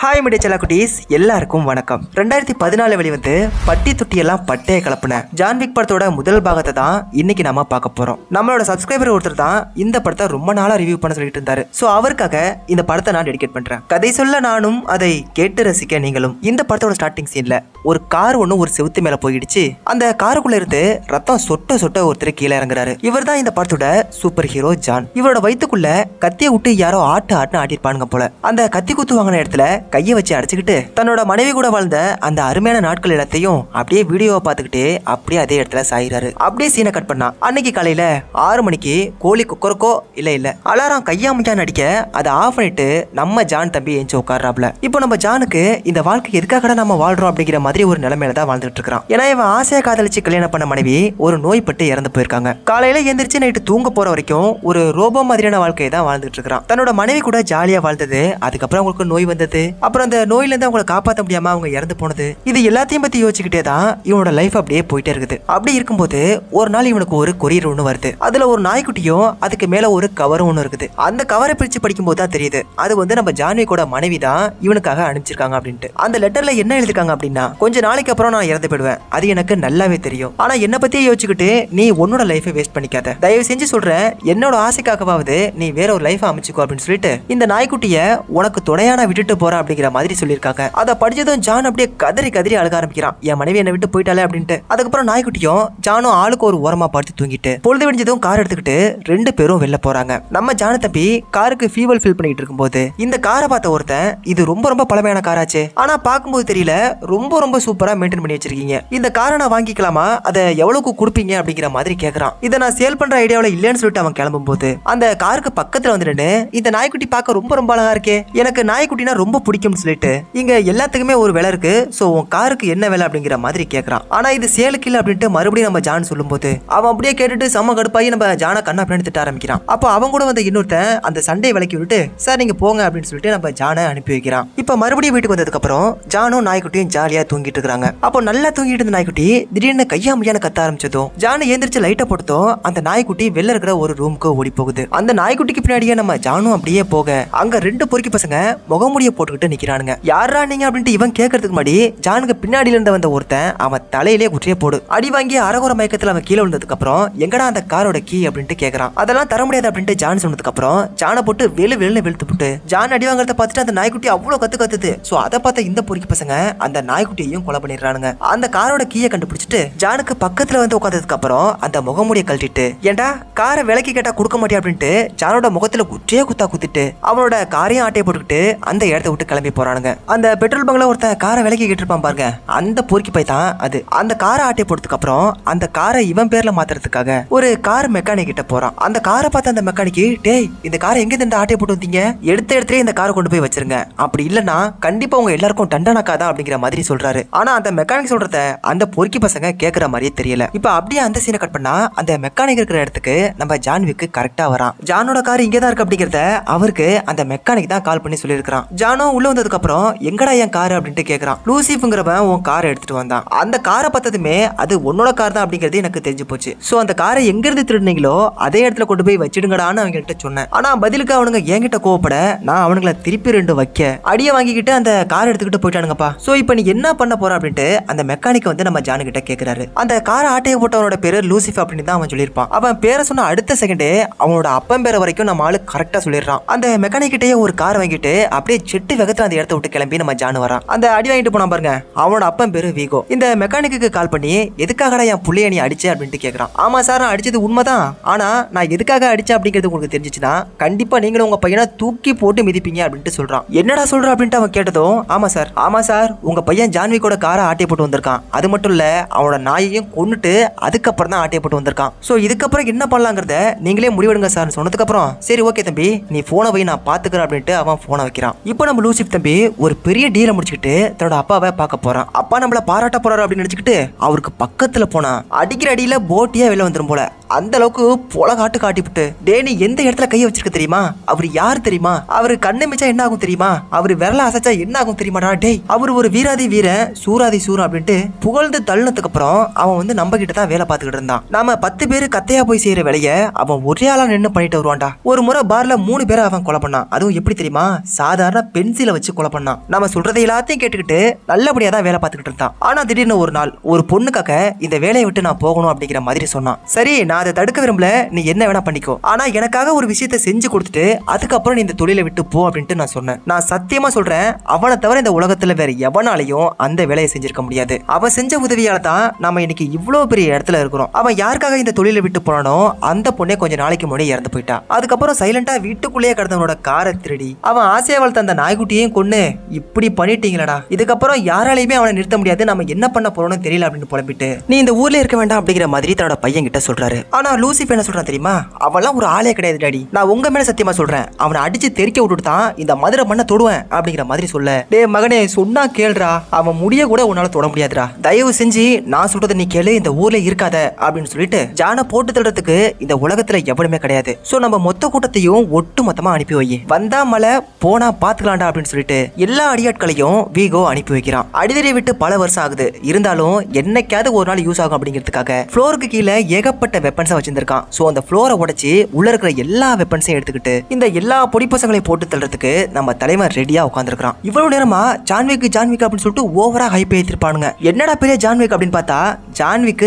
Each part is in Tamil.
ஹாய் மீடியா செல்ல குட்டீஸ், எல்லாருக்கும் வணக்கம். 2014 வெளிவந்து பட்டி தொட்டி எல்லாம் பட்டைய கலப்புன ஜான்விக் படத்தோட முதல் பாகத்தை தான் இன்னைக்கு நாம பார்க்க போறோம். நம்மளோட சப்ஸ்கிரைபர் ஒருத்தர் தான் இந்த படத்தை ரொம்ப நாளா ரிவ்யூ பண்ண சொல்லிட்டு இருந்தாரு. சோ அவருக்காக இந்த படத்தை நான் டெடிகேட் பண்றேன். கதை சொல்ல நானும், அதை கேட்டு ரசிக்க நீங்களும். இந்த படத்தோட ஸ்டார்டிங் சீன்ல ஒரு கார் ஒண்ணு ஒரு செவுத்து மேல போயிடுச்சு. அந்த காருக்குள்ள இருந்து ரத்தம் சொட்ட சொட்ட ஒருத்தர் கீழே இறங்குறாரு. இவர் தான் இந்த படத்தோட சூப்பர் ஹீரோ ஜான். இவரோட வயிற்றுக்குள்ள கத்தியை விட்டு யாரோ ஆட்டுன்னு ஆட்டிருப்பானுங்க போல. அந்த கத்தி குத்து வாங்கின இடத்துல கையை வச்சு அடிச்சுக்கிட்டு தன்னோட மனைவி கூட வாழ்ந்த அந்த அருமையான நாட்கள் எல்லாத்தையும் அப்படியே வீடியோவை பார்த்துக்கிட்டு அப்படியே அதே இடத்துல சாயிறாரு. அப்படியே சீனை கட் பண்ணா அன்னைக்கு காலையில 6 மணிக்கு கோழி குக்கரக்கோ இல்ல அலாரம் கையாமையான்னு அடிக்க அதை ஆஃப் பண்ணிட்டு நம்ம ஜான் தம்பி ஏஞ்சி உட்கார்றாப்ல. இப்போ நம்ம ஜானுக்கு இந்த வாழ்க்கை எதுக்காக நம்ம வாழ்றோம் அப்படிங்கிற மாதிரி ஒரு நிலைமையில தான் வாழ்ந்துட்டு இருக்கான். ஏன்னா இவன் ஆசையா காதலிச்சு கல்யாணம் பண்ண மனைவி ஒரு நோய்பட்டு இறந்து போயிருக்காங்க. காலையில எந்திரிச்சு நைட்டு தூங்க போற வரைக்கும் ஒரு ரோபோ மாதிரியான வாழ்க்கையை தான் வாழ்ந்துட்டு இருக்கான். தன்னோட மனைவி கூட ஜாலியா வாழ்ந்தது, அதுக்கப்புறம் அவங்களுக்கு நோய் வந்தது, அப்புறம் அந்த நோயில இருந்து அவங்களை காப்பாற்ற முடியாம அவங்க இறந்து போனது, இது எல்லாத்தையும் பத்தி யோசிச்சுக்கிட்டே தான் இவனோட லைஃப் அப்படியே போயிட்டே இருக்குது. அப்படி இருக்கும்போது ஒரு நாள் இவனுக்கு ஒரு கொரியர் ஒண்ணு வருது. அதுல ஒரு நாய்க்குட்டியும் அதுக்கு மேல ஒரு கவரும் ஒண்ணு இருக்குது. அந்த கவரை பிரிச்சு படிக்கும் போது தான் தெரியுது அது வந்து நம்ம ஜான்விக்கோட மனைவி தான் இவனுக்காக அனுப்பிச்சிருக்காங்க அப்படின்ட்டு. அந்த லெட்டர்ல என்ன எழுதிருக்காங்க அப்படின்னா, கொஞ்ச நாளைக்கு அப்புறம் நான் இறந்து போயிடுவேன், அது எனக்கு நல்லாவே தெரியும். ஆனா என்ன பத்தியே யோசிச்சுக்கிட்டு நீ உன்னோட லைஃபை வேஸ்ட் பண்ணிக்காத, தயவு செஞ்சு சொல்றேன், என்னோட ஆசைக்காகவாவது நீ வேற ஒரு லைஃப் அமைச்சுக்கோ அப்படின்னு சொல்லிட்டு இந்த நாய்க்குட்டிய உனக்கு துணையான விட்டுட்டு போற அப்படிங்கிற மாதிரி சொல்லியிருக்காங்க. அதை படிச்சதும் ஜான் அப்படியே கதறி கதறி அழுக ஆரம்பிக்கிறான். என் மனைவி என்னை விட்டு போயிட்டாலே அப்படின்ட்டு. அதுக்கப்புறம் நாய்க்குட்டியும் ஜானும் ஆளுக்கு ஒரு ஓரமா பார்த்து தூங்கிட்டு பொழுது விடிஞ்சதும் கார் எடுத்துக்கிட்டு 2 பேரும் வெளில போறாங்க. நம்ம ஜான தம்பி காருக்கு ஃபியூவல் ஃபில் பண்ணிட்டு இருக்கும்போது இந்த காரை பார்த்த ஒருத்தன், இது ரொம்ப ரொம்ப பழமையான காராச்சு, ஆனா பார்க்கும்போது தெரியல ரொம்ப ரொம்ப சூப்பரா மெயின்டைன் பண்ணி வச்சிருக்கீங்க, இந்த காரை நான் வாங்கிக்கலாமா, அதை எவ்வளவுக்கு கொடுப்பீங்க அப்படிங்கிற மாதிரி கேட்கறான். இதை நான் சேல் பண்ற ஐடியாவில் இல்லைன்னு சொல்லிட்டு அவன் கிளம்பும் போது அந்த காருக்கு பக்கத்துல வந்துட்டு, இந்த நாய்க்குட்டி பார்க்க ரொம்ப ரொம்ப அழகா இருக்கே, எனக்கு நாய்க்குட்டினா ரொம்ப பிடிக்கும்னு சொல்லிட்டு, இங்க எல்லாத்துக்குமே ஒரு விலை இருக்கு, சோ உன் காருக்கு என்ன விலை அப்படிங்கிற மாதிரி கேட்கறான். ஆனா இது சேலுக்கு இல்ல அப்படின்ட்டு மறுபடியும் நம்ம ஜான் சொல்லும் போது அவன் அப்படியே கேட்டுட்டு செம்ம கடுப்பாகி நம்ம ஜான கண்ணா அப்படின்னு திட்ட ஆரம்பிக்கிறான். அப்போ அவன் கூட வந்து இன்னொருத்தன் அந்த சண்டை விலக்கி விட்டு, சார் நீங்க போங்க அப்படின்னு சொல்லிட்டு நம்ம ஜானை அனுப்பி வைக்கிறான். இப்ப மறுபடியும் வீட்டுக்கு வந்ததுக்கு அப்புறம் ஜானும் நாய்க்குட்டியும் ஜாலியா தூங்கிட்டு இருக்காங்க. அப்போ நல்லா தூங்கிட்டு இருந்த நாய்க்குட்டி திடீர்னு கையாமையான கத்த ஆரம்பிச்சதும் ஜானு எந்திரிச்சு லைட்டை போட்டதும் அந்த நாய்க்குட்டி வெளில இருக்கிற ஒரு ரூமுக்கு ஓடி போகுது. அந்த நாய்க்குட்டிக்கு பின்னாடியே நம்ம ஜானும் அப்படியே போக அங்க 2 பொறுக்கி பசங்க முகமுடிய போட்டுக்கிட்டு நிக்கிறானுங்க. யாரா நீங்க அப்படின்ட்டு இவன் கேட்கறதுக்கு முன்னாடி ஜானுக்கு பின்னாடியில இருந்து வந்த ஒருத்தன் அவன் தலையிலே குற்றிய போடு அடி வாங்கி அரகுற மயக்கத்துல அவன் கீழே விழுந்ததுக்கு அப்புறம் எங்கடா அந்த காரோட கீ அப்படின்ட்டு கேட்கறான். அதெல்லாம் தர முடியாது அப்படின்ட்டு ஜான் சொன்னதுக்கு அப்புறம் ஜானை போட்டு வெளுன்னு வெளுத்து போட்டு ஜான் அடி வாங்குறத பார்த்துட்டு அந்த நாய்க்குட்டி அவ்வளவு கத்துது. சோ அதை பார்த்த இந்த பொறுக்கி பசங்க அந்த நாய்க்குட்டியையும் கொலை பண்ணிடுறானுங்க. அந்த காரோட கீயை கண்டுபிடிச்சிட்டு ஜானுக்கு பக்கத்துல வந்து உட்காந்ததுக்கு அப்புறம் அந்த முகமுடிய கழட்டிட்டு, ஏண்டா காரை விலைக்கு கேட்டா கொடுக்க மாட்டியா அப்படின்ட்டு ஜானோட முகத்துல குற்றியே குத்திட்டு அவனோட காரையும் ஆட்டையை போட்டுக்கிட்டு அந்த இடத்த விட்டு கிளம்பி போறானுங்க. அந்த பெட்ரோல் பங்க்ல ஒருத்தன் காரை விலைக்கு கேட்டிருப்பான் பாருங்க, அந்த பொறுக்கி பை தான் அது. அந்த காரை ஆட்டையை போட்டதுக்கு அப்புறம் அந்த காரை இவன் பேர்ல மாத்துறதுக்காக ஒரு கார் மெக்கானிக் கிட்ட போறான். அந்த காரை பார்த்த அந்த மெக்கானிக்கு, டேய் இந்த காரை எங்க இந்த ஆட்டையை போட்டு வந்தீங்க, எடுத்த இடத்துல இந்த காரை கொண்டு போய் வச்சிருங்க, அப்படி இல்லன்னா கண்டிப்பா உங்க எல்லாருக்கும் தண்டனாக்காதான் அப்படிங்கிற மாதிரி சொல்றாரு. ஆனா அந்த மெக்கானிக் சொல்றத அந்த பொறுக்கி பசங்க கேட்கற மாதிரியே தெரியல. இப்ப அப்படியே அந்த சீனை கட் பண்ணா அந்த மெக்கானிக் இருக்கிற இடத்துக்கு நம்ம ஜான்விக்கு கரெக்டா வரான். ஜானோட கார் இங்கதான் இருக்கு அப்படிங்கறத அவருக்கு அந்த மெக்கானிக் தான் கால் பண்ணி சொல்லியிருக்கான். ஜானோ உள்ள வந்ததுக்கு அப்புறம் எங்கடா என் கார் அப்படின்ட்டு கேட்கறான். லூசிஃப்ங்கிறவன் உன் காரை எடுத்துட்டு வந்தான், அந்த காரை பார்த்ததுமே அது உன்னோட கார் தான் அப்படிங்கிறது எனக்கு தெரிஞ்சு போச்சு, சோ அந்த காரை எங்க இருந்து திருடுனீங்களோ அதே இடத்துல கொண்டு போய் வச்சிடுங்கடான்னு அவங்க கிட்ட சொன்னேன். ஆனா பதிலுக்கு அவனுங்க என்கிட்ட கோவப்பட நான் அவனுங்களை திருப்பி 2 வைக்க அடிய வாங்கிக்கிட்டு அந்த கார் எடுத்துக்கிட்டு போயிட்டானுங்கப்பா. சோ இப்போ நீ என்ன பண்ண போற அப்படின்ட்டு அந்த மெக்கானிக் வந்து நம்ம ஜானு கிட்ட கேட்கிறாரு. அந்த காரை ஆட்டையை போட்டவனோட பேரு லூசிஃப் அப்படின்னு தான் அவன் சொல்லியிருப்பான். அவன் பேரை சொன்ன அடுத்த செகண்டே அவனோட அப்பன் பேரை வரைக்கும் நம்ம ஆளு கரெக்டா சொல்லிடுறான். அந்த மெக்கானிக் கிட்டே ஒரு கார் வாங்கிட்டு அப்படியே செட்டு வேகத்துல அந்த இடத்த விட்டு கிளம்பி நம்ம ஜானு வரான். அந்த அடி வாங்கிட்டு போனா பாருங்க, அவனோட அப்பன் பேரு வீகோ. இந்த மெக்கானிக்கு கால் பண்ணி எதுக்காகடா என் புள்ளைய நீ அடிச்ச அப்படின்ட்டு கேட்கறான். ஆமா சார் நான் அடிச்சது உண்மைதான், ஆனா நான் எதுக்காக அடிச்சேன் அப்படிங்கிறது உங்களுக்கு தெரிஞ்சிச்சுன்னா கண்டிப்பா நீங்களும் உங்க பையனை தூக்கி போட்டு மிதிப்பீங்க அப்படின்ட்டு சொல்றான். என்னடா சொல்ற அப்படின்ட்டு அவன் கேட்டதும், ஆமா சார் உங்க பையன் ஜான்விக்கோட காரை ஆட்டையை போட்டு வந்திருக்கான், அது மட்டும் இல்ல அவனோட நாயையும் கொன்னுட்டு அதுக்கப்புறம் தான் ஆட்டையை போட்டு வந்திருக்கான், சோ இதுக்கப்புறம் என்ன பண்ணலாங்கிறத நீங்களே முடிவெடுங்க சார் சொன்னதுக்கு அப்புறம் சரி ஓகே தம்பி நீ போனை வை நான் பாத்துக்கிறேன் அப்படின்ட்டு அவன் போனை வைக்கிறான். இப்போ நம்ம லூசிஃப் தம்பி ஒரு பெரிய டீலை முடிச்சுக்கிட்டு தன்னோட அப்பாவை பார்க்க போறான். அப்பா நம்மள பாராட்ட போறாரு அப்படின்னு நினைச்சுக்கிட்டு அவருக்கு பக்கத்துல போனா அடிக்கிற அடியில போட்டியா வெளில வந்துரும் போல. அந்த அளவுக்கு பொலகாட்டு காட்டிவிட்டு, டே நீ எந்த இடத்துல கையை வச்சிருக்க தெரியுமா, அவர் யாரு தெரியுமா, அவரு கண்ணு மிச்சா என்ன ஆகும் தெரியுமா, அவரு விரல அசைச்சா என்ன ஆகும் தெரியுமாடா, டேய் அவர் ஒரு வீராதி வீரன் சூராதி சூரன் அப்படின்ட்டு புகழ்ந்து தள்ளினதுக்கு அப்புறம் அவன் வந்து நம்ம கிட்ட தான் வேலை பார்த்துக்கிட்டு இருந்தான். நாம 10 பேரு கத்தையா போய் செய்யற வேலைய அவன் ஒரே ஆளா நின்று பண்ணிட்டு வருவான்டா. ஒரு முறை பார்ல 3 பேரை அவன் கொலை பண்ணான். அதுவும் எப்படி தெரியுமா, சாதாரண பென்சிலை வச்சு கொலை பண்ணான். நம்ம சொல்றதை எல்லாத்தையும் கேட்டுக்கிட்டு நல்லபடியா தான் வேலை பார்த்துக்கிட்டு இருந்தான். ஆனா திடீர்னு ஒரு நாள் ஒரு பொண்ணுக்காக இந்த வேலையை விட்டு நான் போகணும் அப்படிங்கிற மாதிரி சொன்னான். சரி நான் அதை தடுக்க விரும்பல, நீ என்ன வேணா பண்ணிக்கோ, ஆனா எனக்காக ஒரு விஷயத்தை செஞ்சு கொடுத்துட்டு அதுக்கப்புறம் நீ இந்த தொழிலை விட்டு போ அப்படின்ட்டு நான் சொன்னேன். நான் சத்தியமா சொல்றேன், அவனை தவிர இந்த உலகத்துல வேற எவனாலையும் அந்த வேலையை செஞ்சிருக்க முடியாது. அவன் செஞ்ச உதவியால தான் நம்ம இன்னைக்கு இவ்வளவு பெரிய இடத்துல இருக்கிறோம். அவன் யாருக்காக இந்த தொழிலை விட்டு போனானோ அந்த பொண்ணே கொஞ்ச நாளைக்கு முன்னாடி இறந்து போயிட்டா. அதுக்கப்புறம் சைலண்டா வீட்டுக்குள்ளேயே கிடந்தவனோட காரை திருடி அவன் ஆசையா வளர்த்த அந்த நாய்க்குட்டியையும் கொன்னு இப்படி பண்ணிட்டீங்களடா, இதுக்கப்புறம் யாராலையுமே அவனை நிறுத்த முடியாது, நம்ம என்ன பண்ண போறோம்னு தெரியல அப்படின்னு புலம்பிட்டு நீ இந்த ஊர்ல இருக்க வேண்டாம் அப்படிங்கிற மாதிரி தன்னோட பையன் கிட்ட சொல்றாரு. ஆனா லூசிஃபர் என்ன சொல்றான் தெரியுமா, அவெல்லாம் ஒரு ஆளே கிடையாது டாடி, நான் உங்க மேல சத்தியமா சொல்றேன், அவனை அடிச்சு தெறிக்க விட்டுட்டு தான் இந்த மதுரை மண்ணை தொடுவேன் அப்படிங்கிற மாதிரி சொல்ல, டே மகனே சொன்னா கேளுடா, அவன் முடிய கூட உன்னால தொட முடியாதுடா, தயவு செஞ்சு நான் சொல்றதை நீ கேளு, இந்த ஊர்ல இருக்காத அப்படின்னு சொல்லிட்டு ஜானை போட்டு தள்ளுறதுக்கு இந்த உலகத்துல எவனுமே கிடையாது. சோ நம்ம மொத்த கூட்டத்தையும் ஒட்டு மொத்தமா அனுப்பி வை, வந்தா மலை போனா பாத்துக்கலாம்டா அப்படின்னு சொல்லிட்டு எல்லா அடியாட்களையும் வீகோ அனுப்பி வைக்கிறான். அடிதறி விட்டு பல வருஷம் ஆகுது, இருந்தாலும் என்னைக்காவது ஒரு நாள் யூஸ் ஆகும் அப்படிங்கிறதுக்காக ஃப்ளோருக்கு கீழே ஏகப்பட்ட வெப்பன்ஸை வச்சிருந்திருக்கான். சோ அந்த ஃப்ளோரை உடைச்சு உள்ள இருக்கிற எல்லா வெப்பன்ஸையும் எடுத்துக்கிட்டு இந்த எல்லா பொடி பசங்களையும் போட்டு தள்ளுறதுக்கு நம்ம தலைவன் ரெடியா உட்காந்துருக்கான். இவ்வளவு நேரமா ஜான்விக் அப்படின்னு சொல்லிட்டு ஓவரா ஹைப் ஏத்திருப்பானுங்க. என்னடா பெரிய ஜான்விக் அப்படின்னு பார்த்தா ஜான்விக்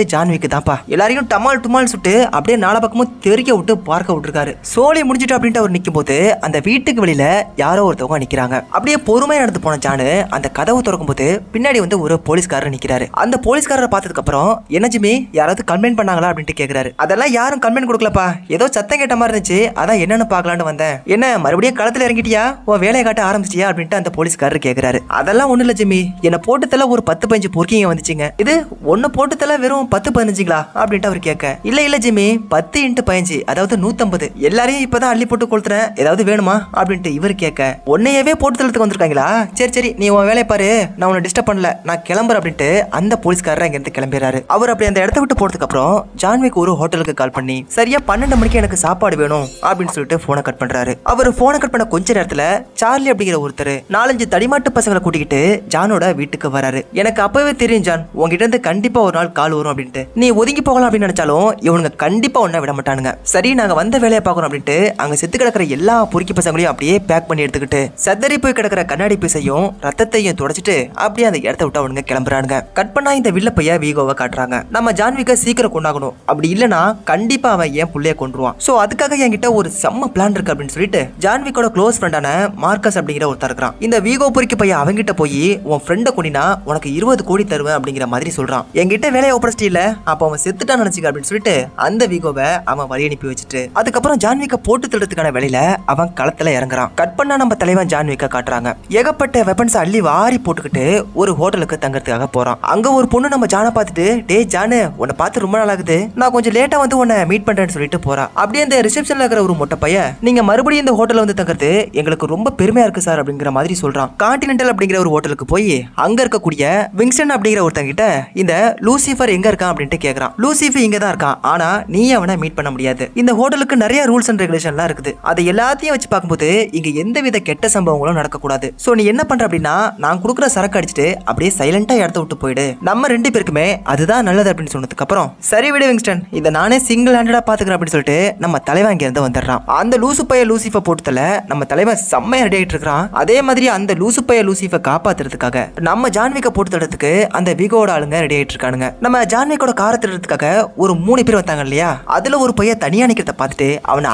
தான்ப்பா, எல்லாரையும் டமால் டுமால் சுட்டு அப்படியே நாலா பக்கமும் தெறிக்க விட்டு பார்க்க விட்டுருக்காரு. சோழி முடிஞ்சிட்டு அப்படின்ட்டு அவர் நிக்கும் போது அந்த வீட்டுக்கு வெளியில யாரோ ஒருத்தவங்க நிக்கிறாங்க. அப்படியே பொறுமையா நடந்து போன ஜானு அந்த கதவு திறக்கும் போது பின்னாடி வந்து ஒரு போலீஸ்காரர் நிக்கிறாரு. அந்த போலீஸ்காரரை பார்த்ததுக்கு அப்புறம் என்னஜிமி யாராவது கம்ப்ளைண்ட் பண்ணாங்களா அப்படின்ட்டு கேக்குறாரு. அதெல்லாம் யாரும் கம்ப்ளைண்ட் கொடுக்கலப்பா, ஏதோ சத்தம் கேட்ட மாதிரி இருந்துச்சு, அதான் என்னன்னு பாக்கலான்னு வந்தேன். என்ன மறுபடியும் களத்துல இறங்கிட்டியா, உன் வேலையை காட்ட ஆரம்பிச்சிட்டியா அப்படின்ட்டு அந்த போலீஸ்காரர் கேக்குறாரு. அதெல்லாம் ஒண்ணு இல்ல ஜிம்மி, என்ன போட்டு தல ஒரு 10-15 பொறுக்கிங்க வந்துச்சுங்க, இது ஒன்னு போட்டு தல வெறும் 10-15ங்களா அப்படின்ட்டு அவர் கேட்க, இல்ல ஜிம்மி 10 × 15 அதாவது 150, எல்லாரையும் இப்பதான் அள்ளி போட்டு கொளுத்துறேன், ஏதாவது வேணுமா அப்படின்ட்டு இவர் கேட்க, உன்னையவே போட்டு தளத்துக்கு வந்திருக்காங்களா, சரி நீ உன் வேலையை பாரு, நான் உன்னை டிஸ்டர்ப் பண்ணல, நான் கிளம்புறேன் அப்படின்ட்டு அந்த போலீஸ்காரர் அங்க இருந்து கிளம்பிடுறாரு. அவர் அப்படி அந்த இடத்த விட்டு போறதுக்கு அப்புறம் ஜான்விக் ஒரு ஹோட்டலுக்கு கால் பண்ணி சரியா 12 மணிக்கு எனக்கு சாப்பாடு வேணும் அப்படின்னு சொல்லிட்டு போனை கட் பண்றாரு. அவர் போனை கட் பண்ண கொஞ்ச நேரத்துல சார்லி அப்படிங்கிற ஒருத்தர் 4-5 தடிமாட்டு பசங்களை கூட்டிக்கிட்டு ஜானோட வீட்டுக்கு வராரு. எனக்கு அப்பவே தெரியும் ஜான், உங்ககிட்ட இருந்து கண்டிப்பா ஒரு நாள் கால் வரும் அப்படின்ட்டு, நீ ஒதுங்கி போகலாம் அப்படின்னு நினைச்சாலும் இவனுங்க கண்டிப்பா ஒன்ன விட மாட்டானுங்க. சரி நாங்க வந்த வேலையை பார்க்கணும் அப்படின்ட்டு அங்க செத்து கிடக்கிற எல்லா பொறுக்கி பசங்களையும் அப்படியே பேக் பண்ணி எடுத்துக்கிட்டு சதறி போய் கிடக்கிற கண்ணாடி பீசையும் ரத்தத்தையும் தொடச்சிட்டு அப்படியே அந்த இடத்த விட்டு அவனுங்க கிளம்புறானுங்க. கட் பண்ணா இந்த வில்ல பைய வீகோவை காட்டுறாங்க. நம்ம ஜான்விக்க சீக்கிரம் கொண்டாகணும், அப்படி இல்லனா கண்டிப்பா அவன் என் புள்ளைய கொன்றுவான். சோ அதுக்காக என்கிட்ட ஒரு செம்ம பிளான் இருக்கு அப்படின்னு சொல்லிட்டு ஜான்விக்கோட க்ளோஸ் ஃப்ரெண்டான மார்க்கஸ் அப்படிங்கிற ஒருத்தர் இருக்கான். இந்த வீகோ பொறுக்கி பையன் அவங்கிட்ட போய் உன் ஃப்ரெண்ட கொண்டினா உனக்கு 20 கோடி தருவேன் அப்படிங்கிற மாதிரி சொல்றான். என்கிட்ட வேலையை ஒப்படைச்சிட்டு இல்ல, அப்ப அவன் செத்துட்டான்னு நினைச்சுக்க அப்படின்னு சொல்லிட்டு அந்த வீகோவை அவன் வழி அனுப்பி வச்சுட்டு அதுக்கப்புறம் ஜான்விக்க போட்டு தடுறதுக்கான வேலையில அவன் களத்துல இறங்குறான். கட் பண்ணா நம்ம தலைவன் ஜான்விக்க காட்டுறாங்க. ஏகப்பட்ட வெப்பன்ஸ் அள்ளி வாரி போட்டுக்கிட்டு ஒரு ஹோட்டலுக்கு தங்கறதுக்காக போறான். அங்க ஒரு பொண்ணு நம்ம ஜானை பார்த்துட்டு, டே ஜானு உன்னை பார்த்து ரொம்ப நாள் ஆகுது, நான் கொஞ்சம் லேட்டா வந்து உன்னை மீட் பண்றேன்னு சொல்லிட்டு போறா. அப்படியே அந்த ரிசப்ஷன்ல இருக்கிற ஒரு மொட்டை பையன், நீங்க மறுபடியும் இந்த ஹோட்டல்ல வந்து தங்கறது எங்களுக்கு ரொம்ப பெருமையா இருக்கு சார் அப்படிங்கிற மாதிரி சொல்றான். கான்டினென்டல் அப்படிங்கிற ஒரு ஹோட்டலுக்கு போய் அங்க இருக்கக்கூடிய விங்ஸ்டன் அப்படிங்கிற ஒருத்தங்க கிட்ட இந்த லூசிஃபர் எங்க இருக்கான் அப்படின்ட்டு கேக்குறான். லூசிஃபர் இங்க தான் இருக்கான், ஆனா நீ அவனை மீட் பண்ண முடியாது. இந்த ஹோட்டலுக்கு நிறைய ரூல்ஸ் அண்ட் ரெகுலேஷன்லாம் இருக்குது, அதை எல்லாத்தையும் வச்சு பார்க்கும்போது இங்க எந்தவித கெட்ட சம்பவங்களும் நடக்கக்கூடாது. சோ நீ என்ன பண்ற அப்படின்னா நான் கொடுக்குற சரக்கு அடிச்சுட்டு அப்படியே சைலண்டா இடத்த விட்டு போயிடு, நம்ம 2 பேருக்குமே அதுதான் நல்லது அப்படின்னு சொன்னதுக்கு அப்புறம் சரி விடு விங்ஸ்டன், இதை நானே சிங்கிள் ஹேண்டடா பாத்துக்கிறேன் அப்படின்னு சொல்லிட்டு நம்ம தலைவன் இங்க இருந்து வந்துடுறான். அந்த லூசு பைய லூசிஃபை போட்டுல நம்ம தலைவன் செம்மையா ரெடி ஆயிட்டு இருக்கான். அதே மாதிரி அந்த லூசு பைய லூசிஃபை காப்பாத்துறதுக்காக நம்ம ஜான்விக்க போட்டு தடுறதுக்கு அந்த விகோட ஆளுங்க ரெடி ஆயிட்டு இருக்கானுங்க. நம்ம ஜான்விக்கோட காரை திருடுறதுக்காக ஒரு 3 பேர் வந்தாங்க இல்லையா, அதுல ஒரு பையன் தனியா நிக்கிறத பார்த்துட்டு அவனை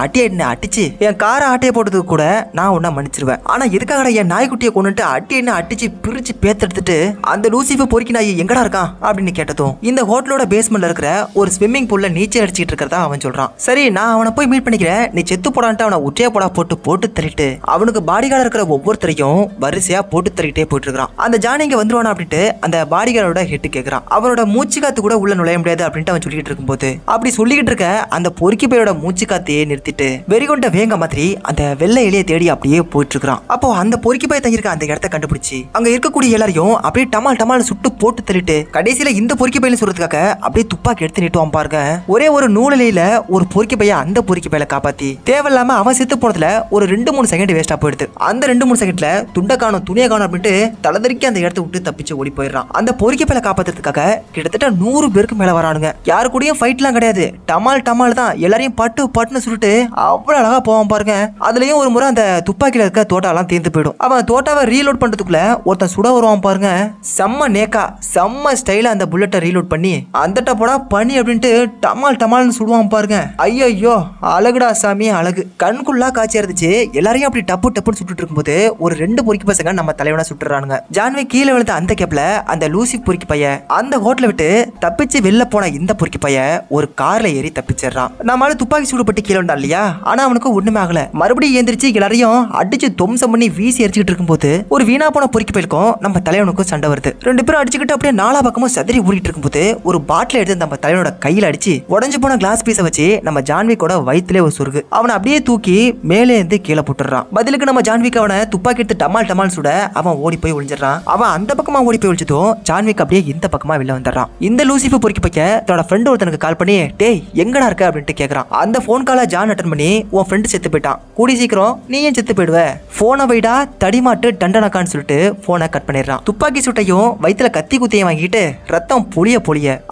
அடிச்சு என் காரை ஆட்டையை போட்டதுக்கு கூட நான் உன்ன மன்னிச்சிருவேன், ஆனா எதுக்காக என் நாய்க்குட்டியை கொண்டுட்டு அடிச்சு பிரிச்சு பேத்தெடுத்துட்டு அந்த லூசிஃபை பொறுக்கி நாய் எங்கடா இருக்கான் அப்படின்னு கேட்டதும் இந்த ஹோட்டலோட பேஸ்மெண்ட்ல இருக்கிற ஒரு ஸ்விம்மிங் பூல்ல நீச்சல் அடிச்சிட்டு இருக்கிறதா அவன் சொல்றான். சரி நான் அவனை போய் மீட் பண்ணிக்கிறேன், நீ செத்து போடான்ட்டு அவனை உற்றைய போடா போட்டு தள்ளிட்டு அவனுக்கு பாடிகார்டு இருக்கிற ஒவ்வொருத்தரையும் வரிசையா போட்டு தள்ளிட்டே போயிட்டு இருக்கான். அந்த ஜானி இங்க வந்துருவானா அப்படின்ட்டு அந்த பாடிகார்டோட ஹெட் கேக்குறான். அவனோட மூச்சு மூச்சு காத்து கூட உள்ள நுழைய முடியாது அப்படின்ட்டு அவன் சொல்லிட்டு இருக்கும்போது அப்படி சொல்லிக்கிட்டு இருக்க அந்த பொறுக்கி பையோட மூச்சு காத்தையே நிறுத்திட்டு வெறிகொண்ட வேங்க மாதிரி அந்த வெள்ளை எலியை தேடி அப்படியே போயிட்டு இருக்கான். அப்போ அந்த பொறுக்கி பைய தங்கியிருக்க அந்த இடத்த கண்டுபிடிச்சு அங்க இருக்கக்கூடிய எல்லாரையும் அப்படியே டமால் டமால் சுட்டு போட்டு தள்ளிட்டு கடைசியில இந்த பொறுக்கி பையில சொல்றதுக்காக அப்படியே துப்பாக்கி எடுத்து நீட்டுவான் பாருங்க. ஒரே ஒரு நூலிலையில ஒரு பொறுக்கி பைய அந்த பொறுக்கி பையில காப்பாத்தி தேவையில்லாம அவன் செத்து போனதுல ஒரு 2-3 செகண்ட் வேஸ்டா போயிடுது. அந்த 2-3 செகண்ட்ல துண்டை காணும் துணியை காணும் அப்படின்ட்டு தலைதறிக்க அந்த இடத்த விட்டு தப்பிச்சு ஓடி போயிடுறான். அந்த பொறுக்கி பையில காப்பாத்துறதுக்காக கிட்டத்தட்ட 100 பேருக்கு மேல வரானுங்க. யாரு கூடயும் ஃபைட்லாம் கிடையாது, டமால் டமால் தான். எல்லாரையும் பட்டுன்னு சொல்லிட்டு அவ்வளவு அழகா போவான் பாருங்க. அதுலயும் ஒரு முறை அந்த துப்பாக்கியில இருக்க தோட்டாலாம் தீர்ந்து போயிடும். அவன் தோட்டாவை ரீலோட் பண்றதுக்குள்ள ஒருத்தன் சுட வருவான் பாருங்க. செம்ம நேக்கா செம்ம ஸ்டைலா அந்த புல்லட்டை ரீலோட் பண்ணி அந்த டப்படா பண்ணி அப்படின்ட்டு டமால் டமால்னு சுடுவான் பாருங்க. ஐயோ அழகுடா சாமி அழகு. கண்குள்ளா காட்சியா இருந்துச்சு. எல்லாரையும் அப்படி டப்புன்னு சுட்டுட்டு இருக்கும்போது ஒரு 2 பொறுக்கி பசங்க நம்ம தலைவனா சுட்டுறானுங்க. ஜான்வி கீழே விழுந்த அந்த கேப்ல அந்த லூசி பொறுக்கி பைய அந்த ஹோட்டலை விட்டு தப்பிச்சு வெளில போன இந்த பொறுக்கி பைய ஒரு கார்ல ஏறி தப்பிச்சிடறான். நம்மளால துப்பாக்கி சூடுபட்டு கீழே வந்தா இல்லையா, ஆனா அவனுக்கு ஒண்ணுமே ஆகல. மறுபடியும் ஏந்திரிச்சு எல்லாரையும் அடிச்சு தொம்சம் பண்ணி வீசி எரிச்சுக்கிட்டு இருக்கும்போது ஒரு வீணா போன பொறுக்கி பையலுக்கும் நம்ம தலைவனுக்கும் சண்டை வருது. 2 பேரும் அடிச்சுக்கிட்டு அப்படியே நாலா பக்கமும் சதறி ஓடிட்டு இருக்கும்போது ஒரு பாட்டில் எடுத்து நம்ம தலைவனோட கையில அடிச்சு உடஞ்சு போன கிளாஸ் பீஸை வச்சு நம்ம ஜான்விக்கோட வயிற்றுல ஒரு சொருகு அவனை அப்படியே தூக்கி மேலே இருந்து கீழே போட்டுறான். பதிலுக்கு நம்ம ஜான்விக் அவனை துப்பாக்கி எடுத்து டமால் சுட அவன் ஓடி போய் ஒளிஞ்சிடறான். அவன் அந்த பக்கமா ஓடி போய் ஒளிச்சதும் ஜான்விக் அப்படியே இந்த பக்கமா வெளில வந்துடுறான். இந்த லூசிஃபர் பொறுக்கி பைக்க தன்னோட ஃப்ரெண்ட் ஒருத்தனுக்கு கால் பண்ணி டேய் எங்கடா இருக்க அப்படின்ட்டு கேட்கறான். அந்த போன் காலை ஜான் அட்டன் பண்ணி உன் ஃப்ரெண்ட் செத்து போயிட்டான், கூடி சீக்கிரம் நீ ஏன் செத்து போயிடுவ, போனை வைடா தடிமாட்டு டண்டனக்கான்னு சொல்லிட்டு போனை கட் பண்ணிடுறான். துப்பாக்கி சுட்டையும் வயிற்றுல கத்தி குத்தியும் வாங்கிட்டு ரத்தம் பொழிய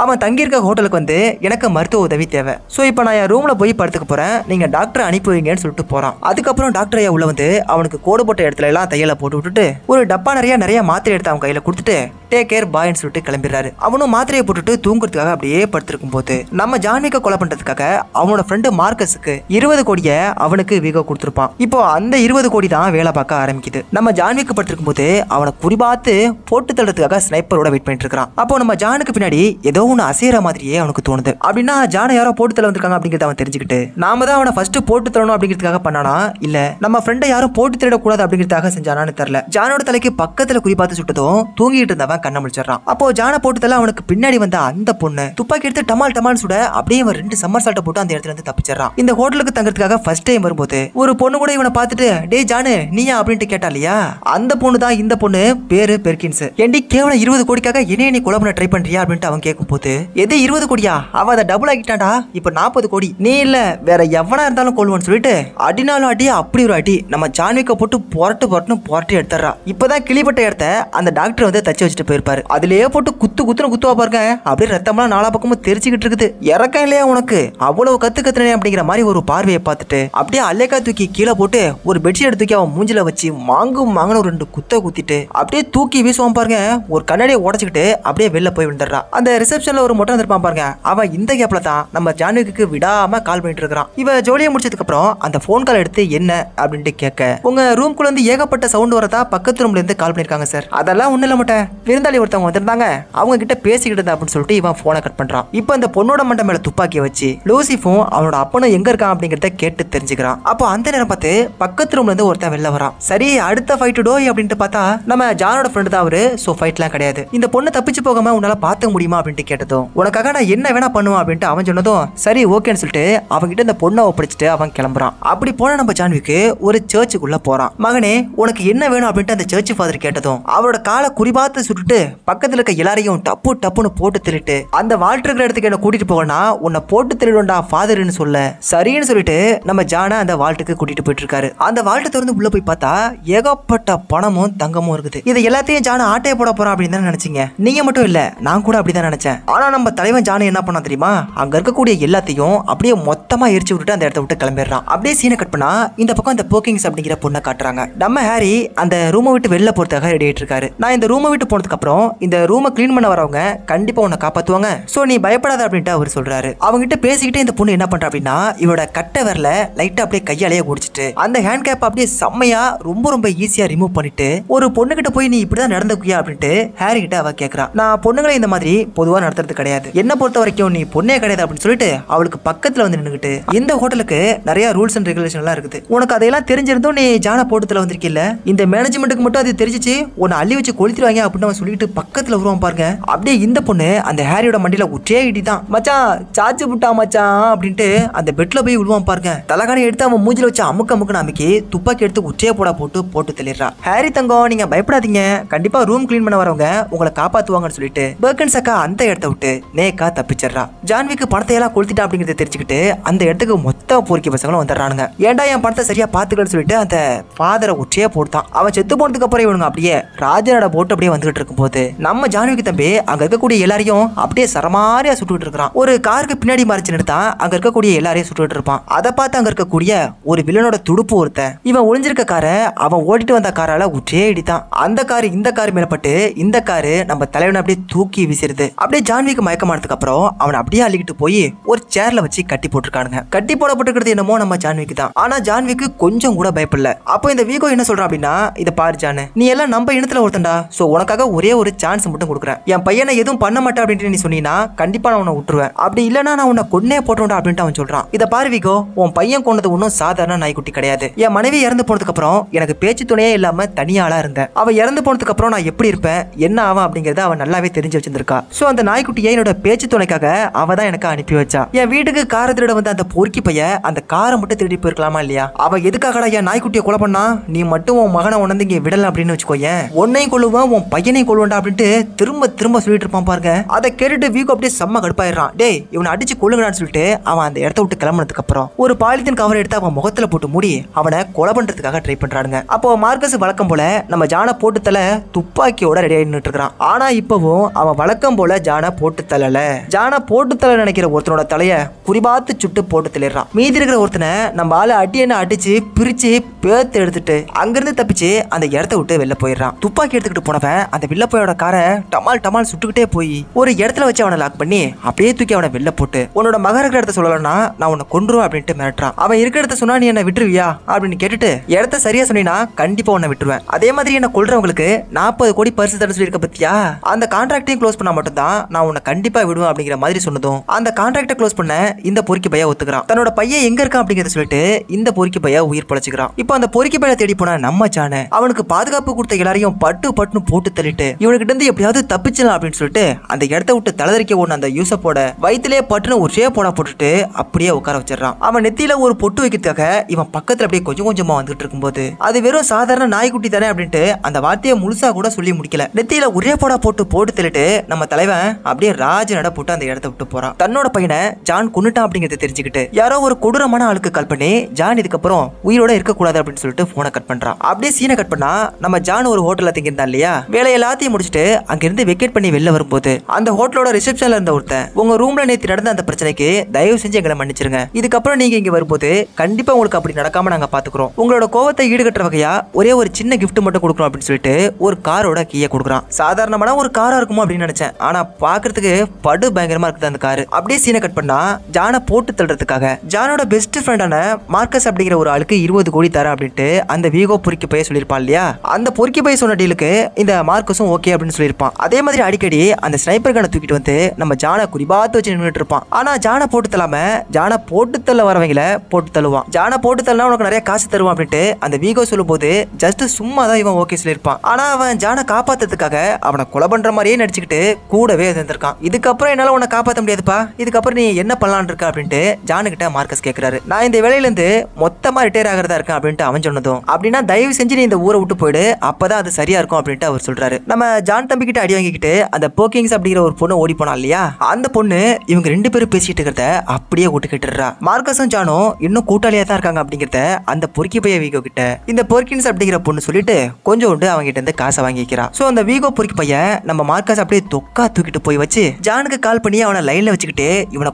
அவன் தங்கியிருக்க ஹோட்டலுக்கு வந்து எனக்கு மருத்துவ உதவி தேவை, சோ இப்போ நான் என் ரூம்ல போய் படுத்துக்க போறேன், நீங்க டாக்டர் அனுப்பி வைங்கன்னு சொல்லிட்டு போறான். அதுக்கப்புறம் டாக்டர் ஐயா உள்ள வந்து அவனுக்கு கோடு போட்ட இடத்துல எல்லாம் தையலை போட்டு விட்டுட்டு ஒரு டப்பா நிறைய மாத்திரை எடுத்து அவன் கையில கொடுத்துட்டு டேக் கேர் பாய்ன்னு சொல்லிட்டு கிளம்பிடுறாரு. அவனும் மாத்திரையை போட்டுட்டு தூங்குறதுக்காக அப்படியே படுத்திருக்கும் போது நம்ம ஜான்விக்க கொலை பண்றதுக்காக அவனோட ஃப்ரெண்டு மார்க்கஸுக்கு 20 கோடியை அவனுக்கு வீகோ கொடுத்திருப்பான். இப்போ அந்த 20 கோடி தான் வேலை பார்க்க ஆரம்பிக்குது. நம்ம ஜான்விக்கு படுத்திருக்கும் போது அவனை குறிபாத்து போட்டு தள்ளுறதுக்காக ஸ்னைப்பரோட வெயிட் பண்ணிட்டு இருக்கான். அப்போ நம்ம ஜானுக்கு பின்னாடி ஏதோ ஒன்று அசைற மாதிரியே அவனுக்கு தோணுது. அப்படின்னா ஜானை யாரோ போட்டு தள்ள வந்திருக்காங்க அப்படிங்கிறத அவன் தெரிஞ்சுக்கிட்டு நாம தான் அவனை ஃபர்ஸ்ட் போட்டு தள்ளணும் அப்படிங்கிறதுக்காக பண்ணானா இல்ல நம்ம ஃப்ரெண்டை யாரும் போட்டு தள்ளக்கூடாது அப்படிங்கிறதுக்காக செஞ்சானான்னு தெரியல. ஜானோட தலைக்கு பக்கத்துல குறிபாத்து சுட்டதும் தூங்கிட்டு இருந்தவன் கண்ண முடிச்சிடறான். அப்போ ஜானை போட்டு தள்ள அவனுக்கு பின்னாடி வந்த அந்த பொண்ணு துப்பாக்கி எடுத்து டமால் சுட அப்படியே அவன் 2 சம்மர் சால்ட்டை போட்டு அந்த இடத்துல இருந்து தப்பிச்சிடறான். இந்த ஹோட்டலுக்கு தங்கறதுக்காக ஃபர்ஸ்ட் டைம் வரும்போது ஒரு பொண்ணு கூட இவனை பார்த்துட்டு டே ஜானு நீயா அப்படின்ட்டு கேட்டா இல்லையா, அந்த பொண்ணு தான் இந்த பொண்ணு, பேரு பெர்கின்ஸ். ஏண்டி கேவலம் 20 கோடிக்காக என்னைய நீ கொலை பண்ண ட்ரை பண்றியா அப்படின்ட்டு அவன் கேட்கும் போது எது 20 கோடியா, அவ அதை டபுள் ஆகிட்டான்டா, இப்ப 40 கோடி, நீ இல்ல வேற எவனா இருந்தாலும் கொள்வான்னு சொல்லிட்டு அடினாலும் அடி அப்படி ஒரு அடி நம்ம ஜான்விக்க போட்டு புரட்டு எடுத்துறா. இப்பதான் கிளிப்பட்ட இடத்த அந்த டாக்டர் வந்து தச்சு வச்சுட்டு போயிருப்பாரு. அதுலயே போட்டு குத்துவா பாருங்க, அப்படியே ரத்தம்லாம் நாலா பக்கமும் தெரிச்சுக்கிட்டு இருக்குது. இறக்கம் இல்லையா உனக்கு, அவ்வளவு கத்துனே அப்படிங்கிற மாதிரி ஒரு பார்வையை பார்த்துட்டு அப்படியே அல்லேக்கா தூக்கி கீழே போட்டு ஒரு பெட்ஷீட் தூக்கி அவன் மூஞ்சில வச்சு மாங்கன்னு ஒரு 2 குத்த குத்திட்டு அப்படியே தூக்கி வீசுவான் பாருங்க. ஒரு கண்ணாடியை உடச்சுக்கிட்டு அப்படியே வெளில போய் விழுந்துடுறான். அந்த ரிசப்ஷன்ல ஒரு மொட்டை இருப்பான் பாருங்க, அவன் இந்த கேப்ல தான் நம்ம ஜான்விக்கு விடாம கால் பண்ணிட்டு இருக்கான். இவ ஜோலியை முடிச்சதுக்கு அப்புறம் அந்த போன் கால் எடுத்து என்ன அப்படின்ட்டு கேட்க உங்க ரூம்குள்ள இருந்து ஏகப்பட்ட சவுண்ட் வரதா பக்கத்து ரூம்ல இருந்து கால் பண்ணிருக்காங்க சார், அதெல்லாம் ஒண்ணு இல்ல மாட்டேன், விருந்தாளி ஒருத்தவங்க வந்திருந்தாங்க அவங்க கிட்ட பேசிக்கிட்டு அப்படின்னு சொல்லிட்டு இவன் போனை கட் பண்றான். இப்போ அந்த பொண்ணோட மண்டை மேல துப்பாக்கியை வச்சு லூசிஃபும் அவனோட அப்பனும் எங்க இருக்கான் அப்படிங்கறத கேட்டு தெரிஞ்சுக்கிறான். அப்போ அந்த நேரம் பார்த்து பக்கத்து ரூம்ல இருந்து ஒருத்தன் வெளில வரான். சரி அடுத்த ஃபைட் டோய் அப்படின்ட்டு பார்த்தா நம்ம ஜானோட ஃப்ரெண்ட் தான் அவரு. சோ ஃபைட்லாம் கிடையாது. இந்த பொண்ணு தப்பிச்சு போகாம உன்னால பார்க்க முடியுமா அப்படின்ட்டு கேட்டதும் உனக்காக நான் என்ன வேணா பண்ணுவேன் அப்படின்ட்டு அவன் சொன்னதும் சரி ஓகேன்னு சொல்லிட்டு அவன்கிட்ட இந்த பொண்ணை ஒப்படைச்சிட்டு அவன் கிளம்புறான். அப்படி போன நம்ம ஜான்விக்கு ஒரு சர்ச்சுக்குள்ள போறான். மகனே உனக்கு என்ன வேணும் அப்படின்ட்டு அந்த சர்ச் ஃபாதர் கேட்டதும் அவரோட காலை குறிபாத்து சுட்டுட்டு பக்கத்துல இருக்க எல்லாரையும் டப்புன்னு போட்டு திருட்டு அந்த வாழ்ட்டு இருக்கிற இடத்துக்கு என்ன கூட்டிட்டு போகனா உன்னை போட்டு திருடுண்டா ஃபாதர்னு சொல்ல சரின்னு சொல்லிட்டு நம்ம ஜான அந்த வால்ட்டுக்கு கூட்டிட்டு போயிட்டு இருக்காரு. அந்த வால்ட்டை திறந்து உள்ள போய் பார்த்தா ஏகப்பட்ட பணமும் தங்கமும் இருக்குது. இதை எல்லாத்தையும் ஜான ஆட்டையை போட போறான் அப்படின்னு தான் நினைச்சீங்க. நீங்க மட்டும் இல்ல, நான் கூட அப்படிதான் நினைச்சேன். ஆனா நம்ம தலைவன் ஜான என்ன பண்ணா தெரியுமா, அங்க இருக்கக்கூடிய எல்லாத்தையும் அப்படியே மொத்தமா எரிச்சு விட்டுட்டு அந்த இடத்த விட்டு கிளம்பிடுறான். அப்படியே சீனை கட் பண்ணா இந்த பக்கம் இந்த போக்கிங்ஸ் அப்படிங்கிற பொண்ணை காட்டுறாங்க. நம்ம ஹாரி அந்த ரூமை விட்டு வெளில போறதுக்காக ரெடி ஆயிட்டு இருக்காரு. நான் இந்த ரூமை விட்டு போனதுக்கு அப்புறம் இந்த ரூமை கிளீன் பண்ண வரவங்க கண்டிப்பா உன்னை காப்பாத்துவாங்க, சோ நீ பயப்படாத அப்படின்ட்டு அவர் சொல்றாரு. அவங்க கிட்ட பேசிக்கிட்டே இந்த பொண்ணு என்ன பண்றா அப்படின்னா இவரோட கட்டை வரல லைட்டா அப்படியே கையாலேயே குடிச்சிட்டு அந்த ஹேண்ட் கேப் அப்படியே செம்மையா ரொம்ப ஈஸியா ரிமூவ் பண்ணிட்டு ஒரு பொண்ணு கிட்ட போய் நீ இப்படிதான் நடந்துக்கியா அப்படின்ட்டு ஹாரி கிட்ட அவ கேக்குறா. நான் பொண்ணுங்களை இந்த மாதிரி பொதுவா நடத்துறது கிடையாது, என்ன பொறுத்த வரைக்கும் நீ பொண்ணே கிடையாது அப்படின்னு சொல்லிட்டு அவளுக்கு பக்கத்துல வந்து நின்னுகிட்டு இந்த ஹோட்டலுக்கு நிறைய ரூல்ஸ் அண்ட் ரெகுலேஷன் எல்லாம் இருக்குது, உனக்கு அதையெல்லாம் தெரிஞ்சிருந்தும் நீ ஜான போட்டத்துல வந்திருக்கில்ல, இந்த மேனேஜ்மெண்ட்டுக்கு மட்டும் அது தெரிஞ்சிச்சு உன்னை அள்ளி வச்சு கொளுத்திடுவாங்க அப்படின்னு அவன் சொல்லிட்டு பக்கத்துல வருவான் பாருங்க. அப்படியே இந்த பொண்ணு அந்த ஹாரியோட மண்டியில ஒற்றே இடிதான். மச்சான் சாச்சு புட்டா மச்சான் அப்படின்ட்டு அந்த பெட்ல போய் விழுவான் பாருங்க. தலகாணி எடுத்து அவன் மூஞ்சில வச்சு அமுக்கு அமைக்கி துப்பாக்கி எடுத்து ஒற்றே போட்டு தெளிறான். ஹாரி தங்கம் நீங்க பயப்படாதீங்க, கண்டிப்பா ரூம் கிளீன் பண்ண வரவங்க உங்களை காப்பாத்துவாங்கன்னு சொல்லிட்டு பெர்கின்ஸ் அக்கா அந்த இடத்த விட்டு நேக்கா தப்பிச்சிடறா. ஜான்விக்கு பணத்தை எல்லாம் கொளுத்திட்டா அப்படிங்கறத தெரிஞ்சுக்கிட்டு அந்த இடத்துக்கு மொத்த பொறுக்கி பசங்களும் வந்துடுறானுங்க. ஏன்டா என் பணத்தை சரியா பாத்துக்கன்னு சொல்லிட்டு அந்த ஃபாதரை ஒற்றையா போட்டான். அவன் செத்து போனதுக்கு அப்புறம் இவனுங்க அப்படியே ராஜனோட போட்டு அப்படியே வந்துகிட்டு இருக்கும் போது நம்ம ஜான்விக்கு தம்பி அங்க இருக்கக்கூடிய எல்லாரையும் அப்படியே சரமாரியா சுட்டுட்டு இருக்கான். ஒரு காருக்கு பின்னாடி மறைச்சு நிறுத்தா அங்க இருக்கக்கூடிய எல்லாரையும் சுட்டுட்டு இருப்பான். அதை பார்த்து அங்க இருக்கக்கூடிய ஒரு வில்லனோட துடுப்பு ஒருத்தன் இவன் ஒளிஞ்சிருக்க காரை அவன் ஓடிட்டு வந்த காரால ஒற்றே இடித்தான். அந்த காரு இந்த காரு மேலப்பட்டு இந்த காரு நம்ம தலைவனை அப்படியே தூக்கி வீசிருது. அப்படியே ஜான்விக்கு மயக்கமானதுக்கு அப்புறம் அவனை அப்படியே அள்ளிக்கிட்டு போய் ஒரு சேர்ல வச்சு கட்டி போட்டுருக்கானுங்க. கட்டி போடப்பட்டிருக்கிறது என்னமோ நம்ம ஜான்விக்கு தான். ஆனா ஜான்விக்கு கொஞ்சம் கூட பயப்படல. அப்போ இந்த வீகோ என்ன சொல்றான் அப்படின்னா, இத பாரு ஜானு, நீ எல்லாம் நம்ம இனத்துல ஒருத்தன்டா, சோ உனக்காக ஒரே ஒரு சான்ஸ் மட்டும் கொடுக்குறேன். என் பையனை எதுவும் பண்ண மாட்டேன் அப்படின்னு நீ சொன்னீங்கன்னா கண்டிப்பா நான் உன்னை விட்டுருவேன், அப்படி இல்லைன்னா நான் உன்னை கொன்னே போட்டோம்டா அப்படின்ட்டு அவன் சொல்றான். இத பாரு வீகோ, உன் பையன் கொண்டது ஒன்னும் சாதாரண நாய்க்குட்டி கிடையாது. என் மனைவி இறந்து போனதுக்கு அப்புறம் எனக்கு பேச்சு துணையே இல்லாம தனியாளா இருந்தேன். அவ இறந்து போனதுக்கு அப்புறம் நான் எப்படி இருப்பேன் என்ன ஆவன் அப்படிங்கறத அவன் நல்லாவே தெரிஞ்சு வச்சிருந்திருக்கா. சோ அந்த நாய்க்குட்டியை என்னோட பேச்சு துணைக்காக அவ தான் எனக்கு அனுப்பி வச்சா. என் வீட்டுக்கு காரை திருட வந்து அந்த பொறுக்கி பைய அந்த காரை மட்டும் திருடி போயிருக்கலாமா இல்லையா? அவ எதுக்காகடா என் நாய்க்குட்டியை கொலை பண்ணா? நீ மட்டும் உன் மகனை உணர்ந்து இங்க விடல அப்படின்னு வச்சுக்கோயேன், உன்னையும் கொள்ளுவேன் உன் பையனையும் கொள்ளுவேன்டா அப்படின்ட்டு திரும்ப திரும்ப சொல்லிட்டு இருப்பான் பாருங்க. அதை கேட்டுட்டு வீகோ அப்படியே செம்ம கடுப்பாயிடுறான். டேய் இவனை அடிச்சு கொள்ளுங்கடான்னு சொல்லிட்டு அவன் அந்த இடத்த விட்டு கிளம்புனதுக்கு அப்புறம் ஒரு பாலித்தீன் கவர் எடுத்து அவன் முகத்துல போட்டு மூடி அவனை கொலை பண்றதுக்காக ட்ரை பண்றானுங்க. அப்போ மார்க்கஸ் வழக்கம் போல நம்ம ஜானை போட்டு தல துப்பாக்கியோட ரெடி ஆயிட்டு இருக்கான். ஆனா இப்பவும் அவன் வழக்கம் போல ஜானை போட்டு தள்ளல. ஜானை போட்டு தல நினைக்கிற ஒருத்தனோட தலைய குறிபாத்து சுட்டு போட்டு தள்ளிடுறான். மீதி இருக்கிற ஒருத்தனை நம்ம ஆளு அடியன்னு அடிச்சு பிரிச்சு பேத்து எடுத்துட்டு அங்கிருந்து தப்பிச்சு அந்த இடத்த விட்டு வெளில போயிடுறான். துப்பாக்கி எடுத்துக்கிட்டு போனவன் அந்த வில்லப்பையோட காரை டமால் டமால் சுட்டுக்கிட்டே போய் ஒரு இடத்துல வச்சு அவனை லாக் பண்ணி அப்படியே தூக்கி அவனை வெளில போட்டு உன்னோட மகன் இருக்கிற இடத்த சொல்லலன்னா நான் உன்னை கொன்றுவேன் அப்படின்ட்டு மிரட்டுறான். அவன் இருக்கிற இடத்த சொன்னா நீ என்ன விட்டுருவியா அப்படின்னு கேட்டுட்டு இடத்த சரியா சொன்னீங்கன்னா கண்டிப்பா உன்னை விட்டுருவேன், அதே மாதிரி என்ன கொல்றவங்களுக்கு 40 கோடி பரிசு தர சொல்லியிருக்க பத்தியா, அந்த கான்ட்ராக்டையும் க்ளோஸ் பண்ணா மட்டும்தான் நான் உன்னை கண்டிப்பா விடுவேன் அப்படிங்கிற மாதிரி சொன்னதும் அந்த கான்ட்ராக்டை க்ளோஸ் பண்ண இந்த பொறுக்கி பைய ஒத்துக்கிறான். தன்னோட பையன் எங்க இருக்கான் அப்படிங்கறத சொல்லிட்டு இந்த பொறுக்கி பைய உயிர் பழச்சுக்கிறான். இப்போ அந்த பொறுக்கி பைய தேடி போனா நம்ம ஜானு அவனுக்கு பாதுகாப்பு கொடுத்த எல்லாரையும் பட்டுன்னு போட்டு தள்ளிட்டு இவனுக்கிட்ட இருந்து எப்படியாவது தப்பிச்சலாம் அப்படின்னு சொல்லிட்டு அந்த இடத்த விட்டு தலைதறிக்க ஓடுன அந்த யூசப்போட வயிற்றிலே பட்டுன்னு ஒரு ஷே போட்டுட்டு அப்படியே உட்கார வச்சிடறான். அவன் நெத்தியில ஒரு பொட்டு வைக்கிறதுக்காக இவன் பக்கத்துல அப்படியே கொஞ்சம் கொஞ்சமா வந்துட்டு இருக்கும்போது அது வெறும் சாதாரண நாய்க்குட்டி தானே அப்படின்ட்டு அந்த வார்த்தையை முழுசா கூட சொல்லி முடிக்கல. நெத்தியில ஒரே போட்டு தள்ளிட்டு நம்ம தலைவன் அப்படியே ராஜ நட போட்டு அந்த இடத்த விட்டு போறான். தன்னோட பையனை ஜான் கொன்னுட்டான் அப்படிங்கறத தெரிஞ்சுக்கிட்டு யாரோ ஒரு கொடூரமான ஆளுக்கு கால் பண்ணி ஜான் இதுக்கப்புறம் உயிரோட இருக்கக்கூடாது அப்படின்னு சொல்லிட்டு போனை கட் பண்றான். அப்படியே சீனை கட் பண்ணா நம்ம ஜான் ஒரு ஹோட்டல்ல தங்கியிருந்தான் இல்லையா, வேலை எல்லாத்தையும் முடிச்சுட்டு அங்கிருந்து வெக்கேட் பண்ணி வெளில வரும்போது அந்த ஹோட்டலோட ரிசப்ஷன்ல இருந்த ஒருத்தன் உங்க ரூம்ல நேத்து நடந்த அந்த பிரச்சனைக்கு தயவு செஞ்சு எங்களை மன்னிச்சிருங்க, இதுக்கப்புறம் நீங்க இங்க வரும்போது கண்டிப்பா உங்களுக்கு அப்படி நடக்காம நாங்க பாத்துக்கிறோம், உங்களோட கோவத்தை ஈடுகட்டுற வகையா ஒரே ஒரு சின்ன கிஃப்ட் மட்டும் கொடுக்குறோம் அப்படின்னு சொல்லிட்டு ஒரு காரோட கீயை கொடுக்குறான். சாதாரணமான ஒரு காரா இருக்குமோ அப்படின்னு நினைச்சேன், ஆனா பாக்குறதுக்கு படு பயங்கரமா இருக்குது அந்த காரு. அப்படியே சீனை கட் பண்ணா ஜானை போட்டு தள்ளுறதுக்காக ஜானோட பெஸ்ட் ஃப்ரெண்டான மார்க்கஸ் அப்படிங்கிற ஒரு ஆளுக்கு 20 கோடி தர அப்படின்ட்டு அந்த வீகோ பொறுக்கி பைய சொல்லியிருப்பான் இல்லையா, அந்த பொறுக்கி பைய சொன்ன டீலுக்கு இந்த மார்க்கஸும் ஓகே அப்படின்னு சொல்லியிருப்பான். அதே மாதிரி அடிக்கடி அந்த ஸ்னைப்பர் கனை தூக்கிட்டு வந்து நம்ம ஜானை குறிபாத்து வச்சு நின்றுட்டு இருப்பான். ஆனா ஜானை போட்டு தள்ளாம ஜானை போட்டு தள்ள வரவங்களை போட்டு தள்ளுவான். ஜானை போட்டு தள்ளா உனக்கு நிறைய காசு தருவான் அப்படின்ட்டு அந்த வீகோ சொல்லும் போது ஜஸ்ட் சும்மா தான் இவன் ஓகே சொல்லியிருப்பான். ஆனா அவன் ஜானை காப்பாத்துறதுக்காக அவனை கொலை பண்ற மாதிரியே நடிச்சுக்கிட்டு கூடவே இருந்திருக்கான். இதுக்கப்புறம் என்னால உன்னை காப்பாற்ற முடியாதுப்பா, இதுக்கப்புறம் நீ என்ன பண்ணலான் இருக்க அப்படின்ட்டு ஜானு கிட்ட மார்க்கஸ் கேட்கிறாரு. நான் இந்த வேலையில இருந்து மொத்தமா ரிட்டையர் ஆகிறதா இருக்கேன் அப்படின்ட்டு அவன் சொன்னதும் அப்படின்னா தயவு செஞ்சு நீ இந்த ஊரை விட்டு போயிடு, அப்பதான் அது சரியா இருக்கும் அப்படின்ட்டு அவர் சொல்றாரு. நம்ம ஜான் தம்பி கிட்ட அடி வாங்கிக்கிட்டு அந்த போக்கிங்ஸ் அப்படிங்கிற ஒரு பொண்ணு ஓடி போனா இல்லையா, அந்த பொண்ணு இவங்க 2 பேரும் பேசிட்டு இருக்கிறத அப்படியே ஓட்டுக்கிட்டுறா. மார்க்கஸும் ஜானும் இன்னும் கூட்டாளியா தான் இருக்காங்க அப்படிங்கறத அந்த பொறுக்கி பைய வீகோ கிட்ட இந்த போர்கின்ஸ் அப்படிங்கிற பொண்ணு சொல்லிட்டு கொஞ்சோண்டு அவங்க கிட்ட இருந்து காசை வாங்கிக்கிறா. சோ அந்த வீகோ பொறுக்கி பைய நம்ம மார்க்கஸ் அப்படியே தொக்கா தூக்கிட்டு போய் வச்சு ஜானுக்கு கால் பண்ணி அவனை லைன்ல வச்சுக்கிட்டு இவனை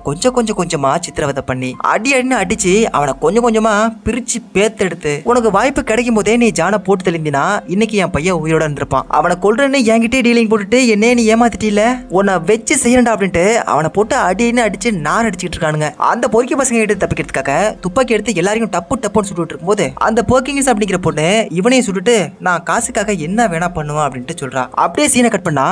கொஞ்சமா சித்திரவதை பண்ணி அடின்னு அடிச்சு அவனை கொஞ்சமா பிரிச்சு பேத்தெடுத்து உனக்கு வாய்ப்பு கிடைக்கும் போதே நீ ஜானை போட்டு தெளிந்தினா இன்னைக்கு என் பையன் உயிரோட இருந்திருப்பான், அவனை கொல்றன்னு என்கிட்டே டீலிங் போட்டுட்டு என்ன நீ ஏமாத்திட்டீல, உன்னை வச்சு செய்யறா அப்படின்ட்டு அவனை போட்டு அடின்னு அடிச்சு நான் அடிச்சுட்டு இருக்கானுங்க. அந்த பொறுக்கி பசங்க எடுத்து தப்பிக்கிறதுக்காக துப்பாக்கி எடுத்து எல்லாரையும் டப்புன்னு சுட்டுட்டு இருக்கும்போது அந்த போக்கிங்ஸ் அப்படிங்கிற பொண்ணு இவனையும் சுட்டுட்டு நான் காசுக்காக என்ன வேணா பண்ணுவேன் அப்படின்ட்டு சொல்றா. அப்படியே சீனை கட் பண்ணா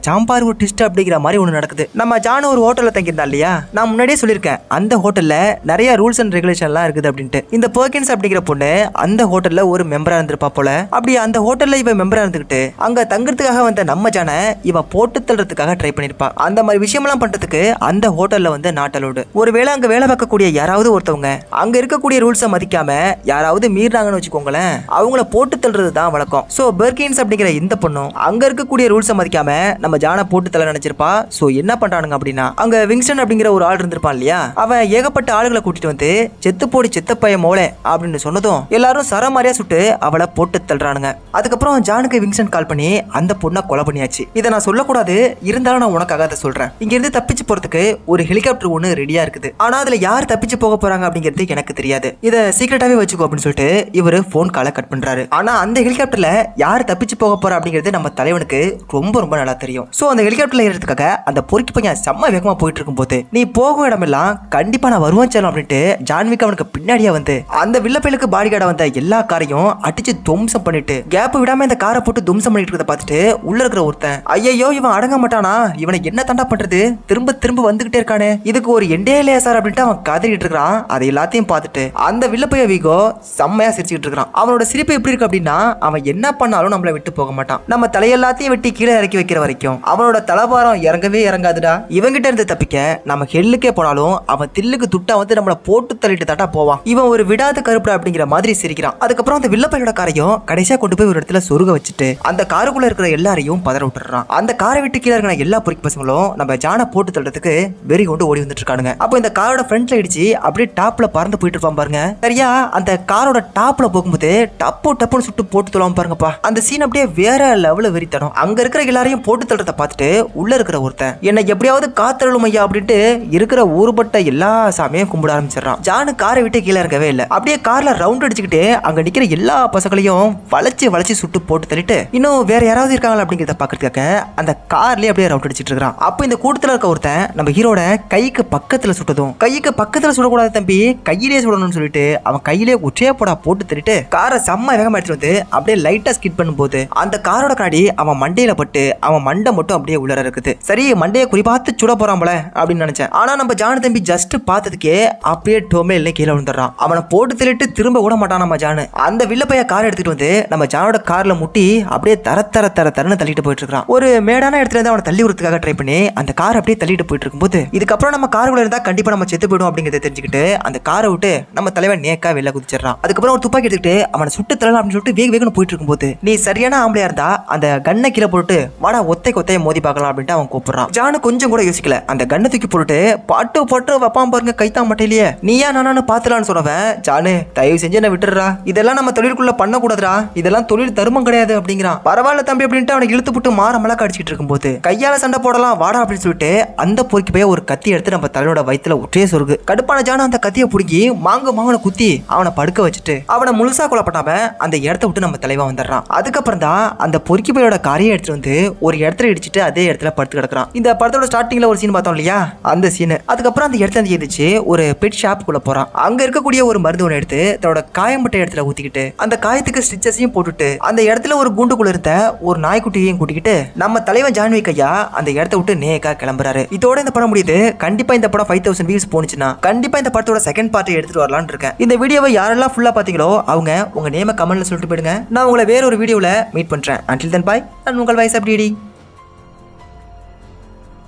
சாம்பார் ஒரு ட்விஸ்ட் அப்படிங்கிற மாதிரி ஒண்ணு நடக்குது. நம்ம ஜான் ஒரு ஹோட்டல்ல தங்கியிருந்தா இல்லையா, நான் முன்னாடியே சொல்லியிருக்கேன் அந்த ஹோட்டல்ல நிறைய ரூல்ஸ் அண்ட் ரெகுலேஷன் எல்லாம் இருக்குது அப்படின்ட்டு. இந்த போக்கின்ஸ் அப்படிங்கிற பொண்ணு அந்த ஹோட்டல்ல ஒரு மெம்பரா இருந்திருப்பா போல. அப்படி அந்த ஹோட்டல்ல இவ மெம்பரா இருந்துகிட்டு அங்க தங்குறதுக்காக அதுக்காக வந்த நம்ம ஜானை இவ போட்டு தள்ளுறதுக்காக ட்ரை பண்ணிருப்பா. அந்த மாதிரி விஷயம்லாம் பண்றதுக்கு அந்த ஹோட்டல்ல வந்து நாட் அலோடு. ஒருவேளை அங்க வேலை பார்க்கக்கூடிய யாராவது ஒருத்தவங்க அங்க இருக்கக்கூடிய ரூல்ஸை மதிக்காம யாராவது மீறாங்கன்னு வச்சுக்கோங்களேன், அவங்கள போட்டு தள்ளுறது தான் வழக்கம். சோ பெர்கின்ஸ் அப்படிங்கிற இந்த பொண்ணும் அங்க இருக்கக்கூடிய ரூல்ஸை மதிக்காம நம்ம ஜானை போட்டு தள்ள நினைச்சிருப்பா. சோ என்ன பண்றானுங்க அப்படின்னா, அங்க விங்ஸ்டன் அப்படிங்கிற ஒரு ஆள் இருந்திருப்பான் இல்லையா, அவன் ஏகப்பட்ட ஆளுகளை கூட்டிட்டு வந்து செத்து போடி செத்த பைய மோளே அப்படின்னு சொன்னதும் எல்லாரும் சரமாரியா சுட்டு அவளை போட்டு தள்ளுறானுங்க. அதுக்கப்புறம் ஜானுக்கு விங்ஸ்டன் கால் பண்ணி அந்த பொண்ணை கொலை பண்ணியாச்சு. இதை நான் சொல்லக்கூடாது, இருந்தாலும் நான் உனக்காக அதை சொல்றேன். இங்க இருந்து தப்பிச்சு போறதுக்கு ஒரு ஹெலிகாப்டர் ஒண்ணு ரெடியா இருக்குது. ஆனா அதுல யார் தப்பிச்சு போக போறாங்க அப்படிங்கிறது எனக்கு தெரியாது. இதை சீக்கிரட்டாவே வச்சுக்கோ அப்படின்னு சொல்லிட்டு இவரு போன் காலை கட் பண்றாரு. ஆனா அந்த ஹெலிகாப்டர்ல யார் தப்பிச்சு போக போறா அப்படிங்கிறது நம்ம தலைவனுக்கு ரொம்ப ரொம்ப நல்லா தெரியும். சோ அந்த ஹெலிகாப்டர்ல ஏறதுக்காக அந்த பொறுக்கி பையன் செம்ம வேகமா போயிட்டு இருக்கும் போது, நீ போகும் இடமெல்லாம் கண்டிப்பா நான் வருவேன் செல்லும் அப்படின்ட்டு ஜான்விக் அவனுக்கு பின்னாடியே வந்து அந்த வில்லப்பையிலுக்கு பாடி கார்டா வந்த எல்லா காரையும் அடிச்சு துவம்சம் பண்ணிட்டு கேப் விடாம இந்த காரை போட்டு துவம்சம் பண்ணிட்டு இருக்கிறத பார்த்துட்டு உள்ள இருக்கிற ஒருத்தன், ஐயோ இவன் அடங்க மாட்டானா, இவனை என்ன தண்டா பண்றது, திரும்ப திரும்ப வந்துகிட்டே இருக்கானே, இதுக்கு ஒரு எண்டே இல்லையா சார் அப்படின்ட்டு அவன் கதறிட்டு இருக்கான். அதை எல்லாத்தையும் பார்த்துட்டு அந்த வில்லப்பைய வீகோ செம்மையா சிரிச்சுட்டு இருக்கான். அவனோட சிரிப்பு எப்படி இருக்கு அப்படின்னா, அவன் என்ன பண்ணாலும் நம்மளை விட்டு போக மாட்டான். நம்ம தலையெல்லாத்தையும் வெட்டி கீழே இறக்கி வைக்கிற வரைக்கும் அவனோட தலபாரம் இறங்கவே இறங்காதுடா. இவங்கிட்ட இருந்து தப்பிக்க நம்ம ஹெல்லுக்கே போனாலும் அவன் தில்லுக்கு துட்டா வந்து நம்மளை போட்டு தள்ளிட்டு தாட்டா போவான். இவன் ஒரு விடாத கருப்புடா அப்படிங்கிற மாதிரி சிரிக்கிறான். அதுக்கப்புறம் அந்த வில்லப்பையோட காரையும் கடைசியா கொண்டு போய் ஒரு இடத்துல சொருக வச்சுட்டு அந்த காருக்குள்ள இருக்கிற எல்லாரையும் பதற விட்டுறான். அந்த காரை விட்டு கீழே இருக்கிற எல்லா பொறுக்கி பசங்களும் நம்ம ஜானை போட்டு தள்ளுறதுக்கு வெறி கொண்டு ஓடி வந்துட்டு இருக்கானுங்க. அப்போ இந்த காரோட ஃப்ரண்ட்ல இடிச்சு அப்படியே டாப்ல பறந்து போயிட்டு இருப்பான் பாருங்க. சரியா அந்த காரோட டாப்ல போகும்போது டப்பு டப்புன்னு சுட்டு போட்டு தள்ளுவான் பாருங்கப்பா. அந்த சீன் அப்படியே வேற லெவல்ல வெறித்தனம். அங்க இருக்கிற எல்லாரையும் போட்டு தள்ளுறத பார்த்துட்டு உள்ள இருக்கிற ஒருத்தன், என்னை எப்படியாவது காத்தருளும் ஐயா அப்படின்ட்டு இருக்கிற ஊருபட்ட எல்லா சாமியும் கும்பிட ஆரம்பிச்சிடறான். ஜானு காரை விட்டு கீழே இறங்கவே இல்லை. அப்படியே கார்ல ரவுண்ட் அடிச்சுக்கிட்டு அங்க நிக்கிற எல்லா பசங்களையும் வளைச்சு வளைச்சு சுட்டு போட்டு தள்ளிட்டு இன்னும் வேற யாராவது இருக்காங்களா அப்படிங்கிறத பாக்கிறதுக்காக அந்த கார்லயே அப்படியே ரவுண்ட் அடிச்சிட்டு இருக்கான். அப்ப இந்த கூட்டத்துல இருக்க ஒருத்தன் நம்ம ஹீரோட கைக்கு பக்கத்துல சுட்டதும், கைக்கு பக்கத்துல சுடக்கூடாது தம்பி, கையிலேயே சுடணும்னு சொல்லிட்டு அவன் கையிலே ஒற்றையா போடா போட்டு தள்ளிட்டு காரை செம்ம வேகமா எடுத்துட்டு வந்து அப்படியே லைட்டா ஸ்கிட் பண்ணும்போது அந்த காரோட காடி அவன் மண்டையில பட்டு அவன் மண்டை மட்டும் அப்படியே உள்ளர இருக்குது. சரி மண்டையை குறிப்பாத்து சுட போறான் போல அப்படின்னு நினைச்சேன். ஆனா நம்ம ஜானு தம்பி ஜஸ்ட் பார்த்ததுக்கே அப்படியே டோமே இல்லை கீழே விழுந்துடுறான். அவனை போட்டு தள்ளிட்டு திரும்ப விட மாட்டான் நம்ம ஜானு. அந்த வில்லப்பைய கார் எடுத்துட்டு வந்து நம்ம ஜானோட கார்ல முட்டி அப்படியே தரன்னு தள்ளிட்டு போயிட்டு இருக்கான். ஒரு மேடான இடத்துல இருந்து அவனை தள்ளி விடுறதுக்காக ட்ரை பண்ணி அந்த கார் அப்படியே தள்ளிட்டு போயிட்டு இருக்கும்போது, இதுக்கப்புறம் நம்ம காருக்குள்ள இருந்தா கண்டிப்பா நம்ம செத்து போயிடும் அப்படிங்கறத தெரிஞ்சுக்கிட்டு அந்த காரை விட்டு நம்ம தலைவன் நேக்கா வெளில குதிச்சிடறான். அதுக்கப்புறம் ஒரு துப்பாக்கி எடுத்துக்கிட்டு அவனை சுட்டு தள்ளலாம் அப்படின்னு சொல்லிட்டு வேகமா போயிட்டு இருக்கும்போது, நீ சரியான ஆம்பளையா இருந்தா அந்த கண்ணை கீழே போட்டு வாடா ஒத்தைய மோதி பார்க்கலாம் அப்படின்ட்டு அவன் கூப்பிடுறான். ஜானு கொஞ்சம் கூட யோசிக்கல, அந்த கண்ணை தூக்கி போட்டு பாட்டு வைப்பான் பாருங்க கைத்தா மட்டையிலேயே. நீயா நானு பாத்துலான்னு சொன்னவன், ஜானு தயவு செஞ்சு என்ன விட்டுறா, இதெல்லாம் நம்ம தொழிலுக்குள்ள பண்ணக்கூடாதுரா, இதெல்லாம் தொழில் தருமம் கிடையாது அப்படிங்கிறான். பரவாயில்ல தம்பி அப்படின்ட்டு அவனை இழுத்து போட்டு மாற மலக்க அடிச்சுட்டு இருக்கும்போது, கையால சண்டை போடலாம் வாடா அப்படின்னு சொல்லிட்டு அந்த பொறுக்கி போய் ஒரு கத்தி எடுத்து நம்ம தலையோட வயித்துல ஒற்றே சொருகு. கடுப்பான ஜானு அந்த கத்தியை பிடிக்கி மாங்கன குத்தி அவனை படுக்க வச்சுட்டு அவனை முழுசா கொல்லப்பட்டாம அந்த இடத்த விட்டு நம்ம தலைவா வந்துடுறான். அதுக்கப்புறம் தான் அந்த பொறுக்கி பையோட காரையை எடுத்துட்டு வந்து ஒரு இடத்துல இடிச்சிட்டு அதே இடத்துல படுத்து கிடக்குறான். இந்த படத்தோட ஸ்டார்டிங்ல ஒரு சீன் பார்த்தோம் இல்லையா, அந்த சீன். அதுக்கப்புறம் அந்த இடத்துல எழுதிச்சு ஒரு பெட் ஷாப்புக்குள்ள போறான். அங்க இருக்கக்கூடிய ஒரு மருந்து ஒன்று எடுத்து தன்னோட காயம்பட்ட இடத்துல ஊத்திக்கிட்டு அந்த காயத்துக்கு ஸ்டிச்சஸையும் போட்டுட்டு அந்த இடத்துல ஒரு குண்டுக்குள்ள இருந்த ஒரு நாய்க்குட்டியையும் கூட்டிக்கிட்டு நம்ம தலைவன் ஜான்விக் ஐயா அந்த இடத்த விட்டு நேக்கா கிளம்புறாரு. இதோட இந்த படம் முடியுது. கண்டிப்பா இந்த படம் 5000 வியூஸ் போனுச்சுன்னா கண்டிப்பா இந்த படத்தோட செகண்ட் பார்ட் எடுத்துட்டு வரலாம்னு இருக்கேன். இந்த வீடியோவை யாரெல்லாம் ஃபுல்லா பாத்தீங்களோ அவங்க உங்க நேம கமெண்ட்ல சொல்லிட்டு போயிடுங்க. நான் உங்களை வேற ஒரு வீடியோல மீட் பண்றேன். until then bye. நான் உங்கள் வயசு அப்படி